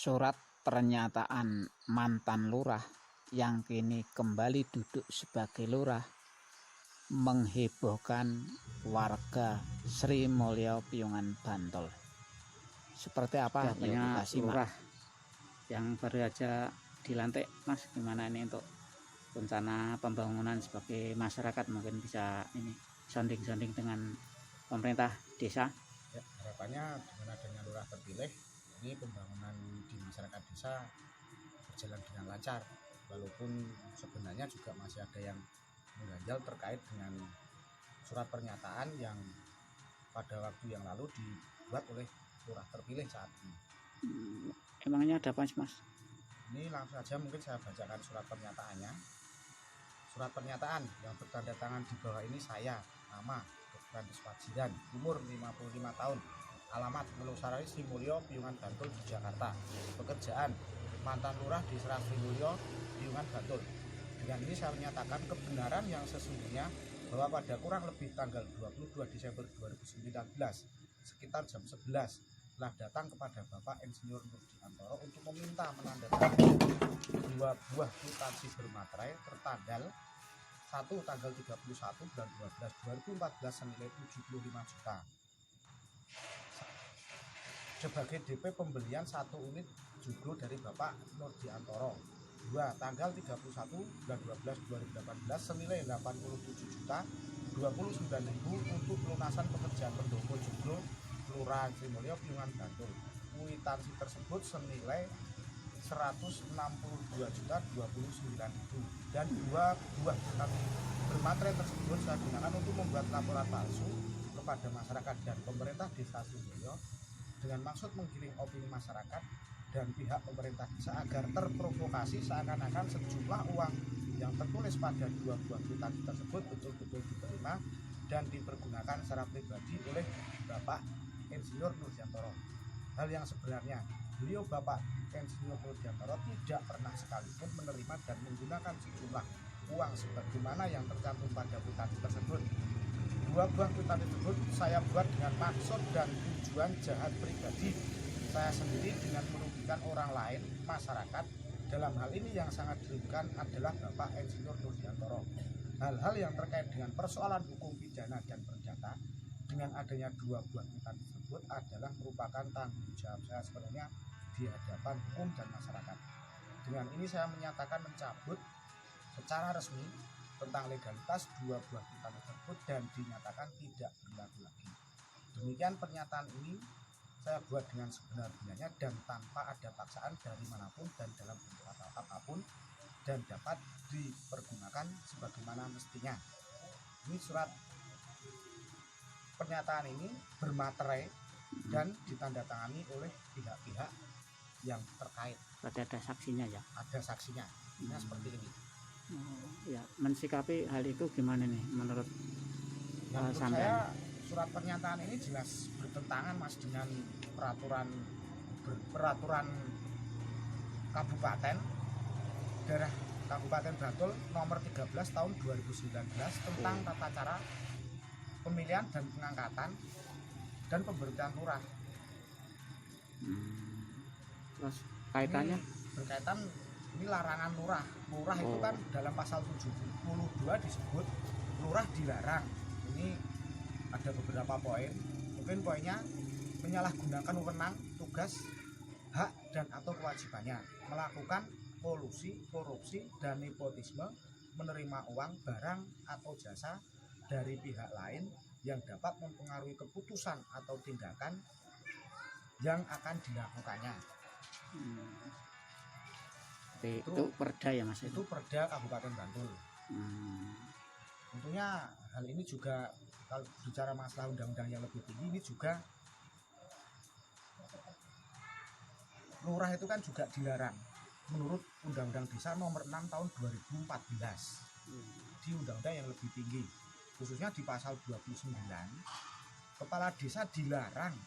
Surat pernyataan mantan lurah yang kini kembali duduk sebagai lurah menghebohkan warga Sri Mulyo Piungan Bantul. Seperti apa? Yuk kita simak. Lurah yang baru aja dilantik, Mas, gimana ini untuk rencana pembangunan sebagai masyarakat? Mungkin bisa ini sounding dengan pemerintah desa. Ya, harapannya dengan adanya lurah terpilih ini pembangunan di masyarakat desa berjalan dengan lancar, walaupun sebenarnya juga masih ada yang mengganjal terkait dengan surat pernyataan yang pada waktu yang lalu dibuat oleh lurah terpilih saat ini. Emangnya ada apa, Mas? Ini langsung saja mungkin saya bacakan surat pernyataannya. Surat pernyataan yang bertanda tangan di bawah ini saya, nama Dr. Andes Wajiran, umur 55 tahun, alamat Melusarari Sri Mulyo Piungan Bantul di Jakarta, pekerjaan mantan lurah di Sri Mulyo Piungan Bantul. Dengan ini saya menyatakan kebenaran yang sesungguhnya bahwa pada kurang lebih tanggal 22 Desember 2019 sekitar jam 11 telah datang kepada Bapak Insinyur Nurdiantoro untuk meminta menandatangani 2 buah kwitansi bermaterai tertanggal 1 tanggal 31 bulan 12 2014 senilai 75 juta sebagai DP pembelian 1 unit joglo dari Bapak Nurdiantoro. 2 tanggal 31 bulan 12 2018 senilai 87 juta 29.000 untuk pelunasan pekerjaan pendopo joglo Kelurahan Sri Mulyo Piungan Bantul. Kwitansi tersebut senilai 162 juta 29.000 dan 2 buah kwitansi bermaterai tersebut saya gunakan untuk membuat laporan palsu kepada masyarakat dan pemerintah desa Sri Mulyo dengan maksud menggiring opini masyarakat dan pihak pemerintah desa agar terprovokasi seakan-akan sejumlah uang yang tertulis pada 2 buah kwitansi tersebut betul-betul diterima dan dipergunakan secara pribadi oleh Bapak Insinyur Nurdiantoro. Hal yang sebenarnya beliau Bapak Insinyur Nurdiantoro tidak pernah sekalipun menerima dan menggunakan sejumlah uang sebagaimana yang tercantum pada kwitansi tersebut. 2 buah kwitansi tersebut saya buat dengan maksud dan tujuan jahat pribadi saya sendiri dengan merugikan orang lain, masyarakat. Dalam hal ini yang sangat dirugikan adalah Bapak Insinyur Nurdiantoro. Hal-hal yang terkait dengan persoalan hukum pidana dan perdata dengan adanya 2 buah kwitansi tersebut adalah merupakan tanggung jawab saya sebenarnya di hadapan hukum dan masyarakat. Dengan ini saya menyatakan mencabut secara resmi tentang legalitas 2 buah kwitansi tersebut dan dinyatakan tidak berlaku lagi. Demikian pernyataan ini saya buat dengan sebenar-benarnya dan tanpa ada paksaan dari manapun dan dalam bentuk apapun dan dapat dipergunakan sebagaimana mestinya. Ini surat pernyataan ini bermaterai dan ditandatangani oleh pihak-pihak yang terkait. Ada saksinya ya? Ada saksinya. Seperti ini. Ya, mensikapi hal itu gimana nih menurut saya? Surat pernyataan ini jelas bertentangan, Mas, dengan peraturan Kabupaten Daerah Kabupaten Bantul nomor 13 tahun 2019 tentang tata cara pemilihan dan pengangkatan dan pemberhentian lurah. Terus kaitannya? Berkaitan ini larangan lurah. Lurah itu kan dalam pasal 72 disebut lurah dilarang. Ini ada beberapa poin. Mungkin poinnya menyalahgunakan wewenang, tugas, hak dan atau kewajibannya, melakukan kolusi, korupsi dan nepotisme, menerima uang, barang atau jasa dari pihak lain yang dapat mempengaruhi keputusan atau tindakan yang akan dilakukannya. Itu perda ya, Mas? Itu perda Kabupaten Bantul. Tentunya hal ini juga kalau bicara masalah undang-undang yang lebih tinggi, ini juga lurah itu kan juga dilarang menurut Undang-Undang Desa nomor 6 tahun 2014 di undang-undang yang lebih tinggi, khususnya di pasal 29 kepala desa dilarang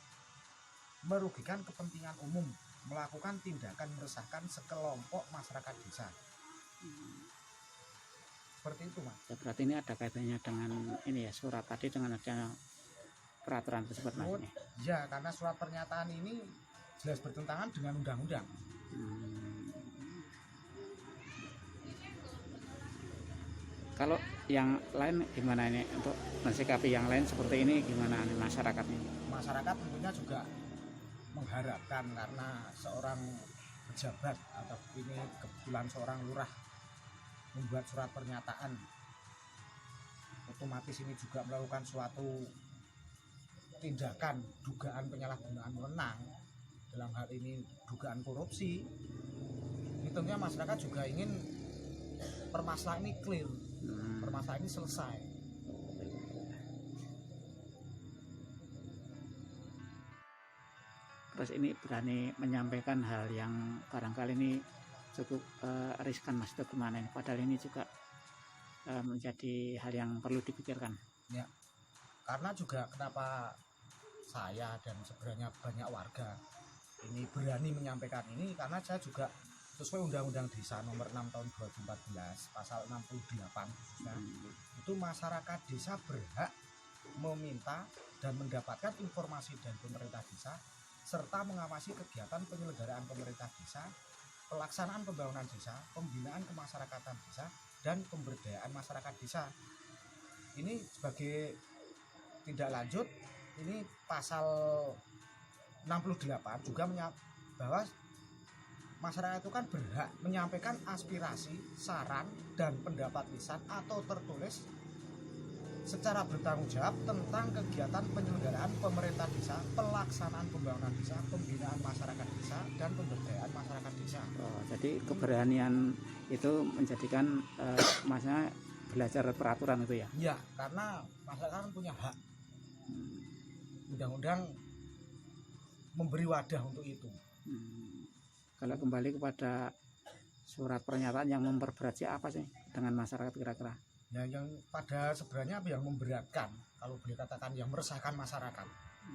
merugikan kepentingan umum, melakukan tindakan meresahkan sekelompok masyarakat desa. Seperti itu, Mas. Ya, berarti ini ada kaitannya dengan ini ya, surat tadi dengan adanya peraturan tersebut, Mas. Ya, karena surat pernyataan ini jelas bertentangan dengan undang-undang. Kalau yang lain gimana ini untuk mensikapi yang lain seperti ini, gimana nih masyarakat ini? Masyarakat tentunya juga mengharapkan, karena seorang pejabat atau ini kebetulan seorang lurah membuat surat pernyataan, otomatis ini juga melakukan suatu tindakan dugaan penyalahgunaan wewenang, dalam hal ini dugaan korupsi. Ini tentunya masyarakat juga ingin permasalahan ini clear, permasalahan ini selesai. Terus ini berani menyampaikan hal yang barangkali ini cukup riskan, Mas, itu gimana ini? Padahal ini juga menjadi hal yang perlu dipikirkan. Ya, karena juga kenapa saya dan sebenarnya banyak warga ini berani menyampaikan ini, karena saya juga sesuai Undang-Undang Desa nomor 6 tahun 2014 pasal 68 khususnya, itu masyarakat desa berhak meminta dan mendapatkan informasi dari pemerintah desa serta mengawasi kegiatan penyelenggaraan pemerintah desa, pelaksanaan pembangunan desa, pembinaan kemasyarakatan desa, dan pemberdayaan masyarakat desa. Ini sebagai tindak lanjut, ini pasal 68 juga bahwa masyarakat itu kan berhak menyampaikan aspirasi, saran, dan pendapat lisan atau tertulis secara bertanggung jawab tentang kegiatan penyelenggaraan pemerintah desa, pelaksanaan pembangunan desa, pembinaan masyarakat desa, dan pemberdayaan masyarakat desa. Jadi keberanian itu menjadikan masnya belajar peraturan itu ya? Iya, karena masyarakat kan punya hak. Undang-undang memberi wadah untuk itu. Kalau kembali kepada surat pernyataan yang memperberat apa sih dengan masyarakat kira-kira? Ya, yang pada sebenarnya yang memberatkan, kalau boleh katakan yang meresahkan masyarakat,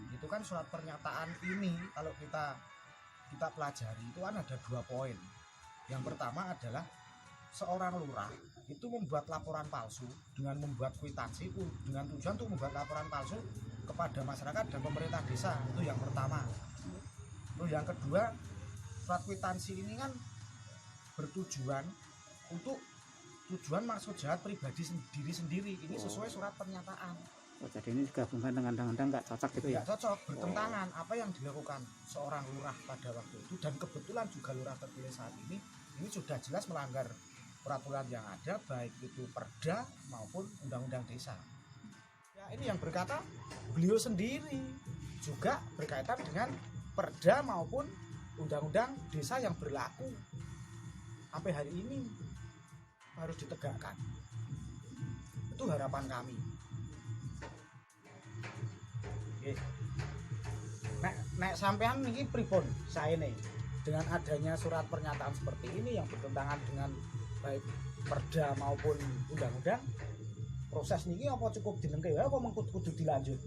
itu kan surat pernyataan ini kalau kita pelajari itu kan ada 2 poin. Yang pertama adalah seorang lurah itu membuat laporan palsu dengan membuat kwitansi dengan tujuan untuk membuat laporan palsu kepada masyarakat dan pemerintah desa, itu yang pertama. Terus yang kedua, surat kwitansi ini kan bertujuan untuk tujuan maksud jahat pribadi sendiri. Ini sesuai surat pernyataan. Jadi ini digabungkan dengan undang-undang nggak cocok gitu ya? Nggak cocok, bertentangan. Apa yang dilakukan seorang lurah pada waktu itu, dan kebetulan juga lurah terpilih saat ini sudah jelas melanggar peraturan yang ada, baik itu perda maupun undang-undang desa. Ya, ini yang berkata beliau sendiri juga berkaitan dengan perda maupun undang-undang desa yang berlaku sampai hari ini harus ditegakkan. Itu harapan kami. Oke. Nek sampean niki pripun saene dengan adanya surat pernyataan seperti ini yang bertentangan dengan baik perda maupun undang-undang, proses niki apa cukup dilengke wae apa kudu dilanjut?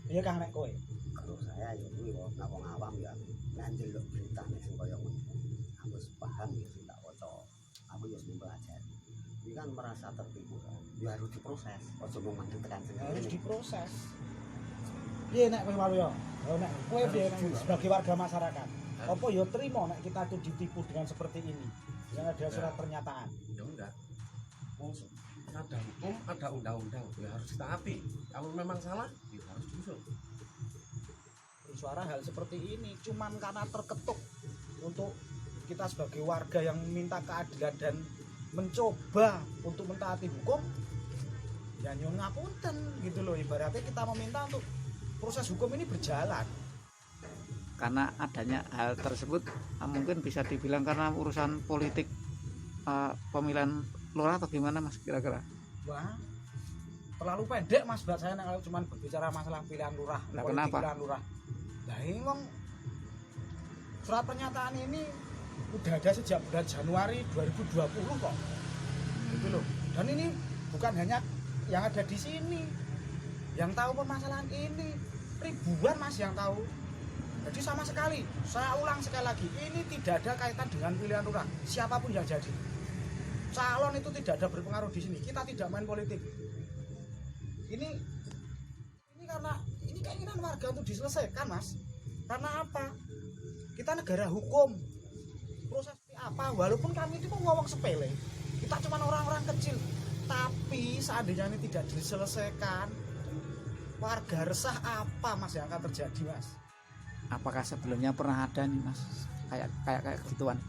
Iya Kang, nek kowe. Kalau saya ya kuwi kok nek wong awam ya nganjel berita nek sing kaya ngono. Aku paham ya sing tak waca. Aku ya mempelajari. Ini kan merasa tertipu kan. Ya harus diproses. Ojo mung mandek tekan sing Harus diproses. Piye nek kowe wae ya? Nek kowe sebagai warga masyarakat, apa ya terima nek kita tuh ditipu dengan seperti ini? Yang ada surat pernyataan. Ya enggak. Ada hukum, ada undang-undang, ya harus ditaati. Kalau memang salah, ya harus diusut. Suara hal seperti ini cuman karena terketuk untuk kita sebagai warga yang minta keadilan dan mencoba untuk mentaati hukum, ya nyuwun ngapunten gitu loh. Ibaratnya kita meminta untuk proses hukum ini berjalan. Karena adanya hal tersebut mungkin bisa dibilang karena urusan politik pemilihan lurah atau gimana, Mas, kira-kira? Wah, terlalu pendek Mas buat saya kalau cuma berbicara masalah pilihan lurah. Nah, kenapa? Pilihan lurah. Nah, ini ngomong surat pernyataan ini udah ada sejak bulan Januari 2020 kok. Gitu loh. Dan ini bukan hanya yang ada di sini. Yang tahu permasalahan ini ribuan Mas yang tahu. Jadi sama sekali, saya ulang sekali lagi, ini tidak ada kaitan dengan pilihan lurah. Siapapun yang jadi calon itu tidak ada berpengaruh di sini. Kita tidak main politik. Ini karena ini keinginan warga untuk diselesaikan, Mas. Karena apa? kita negara hukum. Proses apa? Walaupun kami itu ngomong sepele, kita cuma orang-orang kecil, tapi seandainya ini tidak diselesaikan, warga resah apa mas yang akan terjadi mas? Apakah sebelumnya pernah ada nih mas kayak gituan?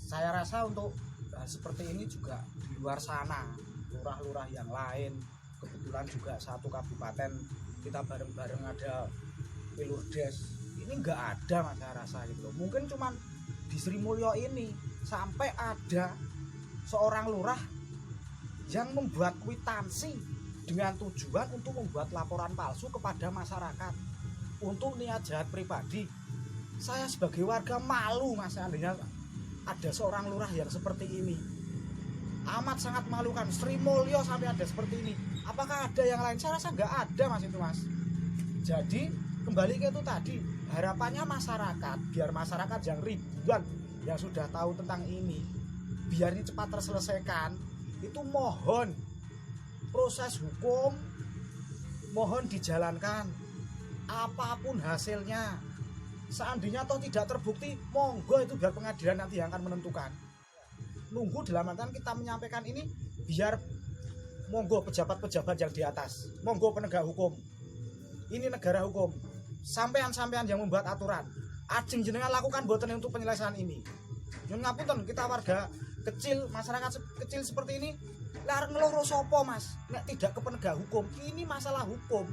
Saya rasa untuk hal seperti ini juga di luar sana, lurah-lurah yang lain, kebetulan juga satu kabupaten kita bareng-bareng ada Pilurdes, ini nggak ada mas saya rasa gitu. Mungkin cuman di Sri Mulyo ini sampai ada seorang lurah yang membuat kwitansi dengan tujuan untuk membuat laporan palsu kepada masyarakat untuk niat jahat pribadi. Saya sebagai warga malu mas seandainya ada seorang lurah yang seperti ini. Amat sangat malukan. Sri Mulyo sampai ada seperti ini. Apakah ada yang lain? Saya rasa nggak ada mas itu mas. Jadi kembali ke itu tadi, harapannya masyarakat, biar masyarakat yang ribuan yang sudah tahu tentang ini, biar ini cepat terselesaikan. Itu mohon proses hukum mohon dijalankan apapun hasilnya. Seandainya toh tidak terbukti, monggo itu biar pengadilan nanti yang akan menentukan. Nunggu dalam artian kita menyampaikan ini biar monggo pejabat-pejabat yang di atas, monggo penegak hukum. Ini negara hukum. Sampean-sampean yang membuat aturan, ajeng jenengan lakukan boten untuk penyelesaian ini. Nyun ngapunten, kita warga kecil, masyarakat kecil seperti ini, larang ngeluh sopo mas, nek tidak ke penegak hukum. Ini masalah hukum.